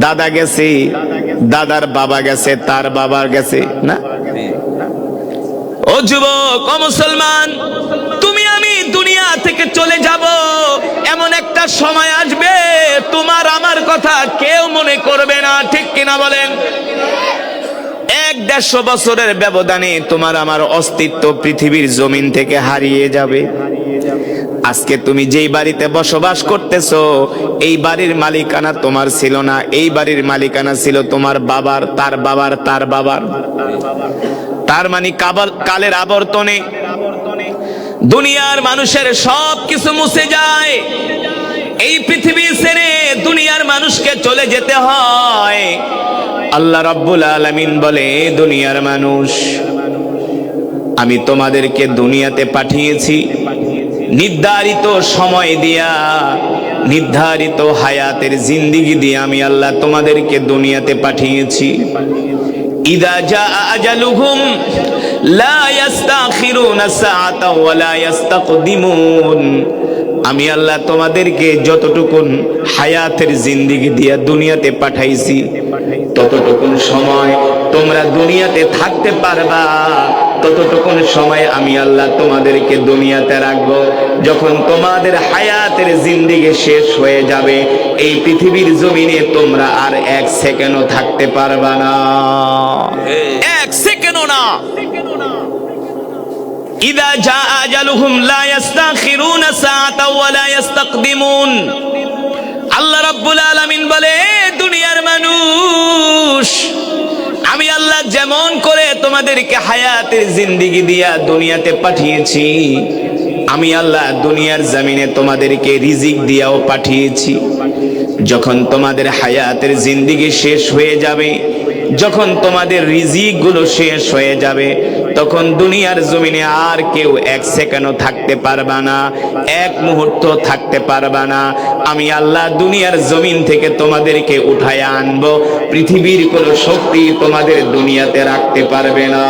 দাদা গেছে, দাদার বাবা গেছে, তার বাবা গেছে না? ও যুবক, ও মুসলমান, তুমি আমি দুনিয়া থেকে চলে যাব, এমন একটা সময় আসবে তোমার আমার কথা কেউ মনে করবে না, ঠিক কিনা বলেন? 100-150 বছরের ব্যবধানে তোমার আমার অস্তিত্ব পৃথিবীর জমিন থেকে হারিয়ে যাবে। আজকে তুমি যেই বাড়িতে বসবাস করতেছো, এই বাড়ির মালিকানা তোমার ছিল না, এই বাড়ির মালিকানা ছিল তোমার বাবার, তার বাবার, তার বাবার। তার মানে কালের আবর্তনে দুনিয়ার মানুষের সব কিছু মুছে যায়। এই পৃথিবী ছেড়ে দুনিয়ার মানুষকে চলে যেতে হয়। আল্লাহ রাব্বুল আলামিন বলে, দুনিয়ার মানুষ, আমি তোমাদেরকে দুনিয়াতে পাঠিয়েছি নির্ধারিত সময় দিয়া, নির্ধারিত হায়াতের জিন্দেগি দিয়ে আমি আল্লাহ তোমাদেরকে দুনিয়াতে পাঠিয়েছি। ইযা জাআ আজালুহুম লা ইস্তাখিরুনা সাআতা ওয়া লা ইস্তাকদিমুন। আমি আল্লাহ তোমাদেরকে যতটুকুন হায়াতের জিন্দেগি দিয়া দুনিয়াতে পাঠাইছি, ততটুকুন সময় তোমরা দুনিয়াতে থাকতে পারবা, ততটুকুন সময় আমি আল্লাহ তোমাদেরকে দুনিয়াতে রাখবো। যখন তোমাদের হায়াতের জিন্দেগি শেষ হয়ে যাবে, এই পৃথিবীর জমিনে তোমরা আর 1 সেকেন্ডও থাকতে পারবা না, 1 সেকেন্ডও না। ইযা জাআ আজালুহুম লা ইস্তাখিরুনা সাআতা ওয়া লা ইস্তাকদিমুন। আল্লাহ রাব্বুল আলামিন বলে, দুনিয়ার মানুষ, আমি আল্লাহ যেমন করে তোমাদেরকে হায়াতের জিন্দেগি দিয়া দুনিয়াতে পাঠিয়েছি, আমি আল্লাহ দুনিয়ার জমিনে তোমাদেরকে রিজিক দিয়াও পাঠিয়েছি। যখন তোমাদের হায়াতের জিন্দেগি শেষ হয়ে যাবে, যখন তোমাদের রিজিক গুলো শেষ হয়ে যাবে, তখন দুনিয়ার জমিনে আর কেউ 1 সেকেন্ডও থাকতে পারবা না, 1 মুহূর্ত থাকতে পারবা না। আমি আল্লাহ দুনিয়ার জমিন থেকে তোমাদেরকে উঠায় আনবো, পৃথিবীর কোনো শক্তি তোমাদের দুনিয়াতে রাখতে পারবে না।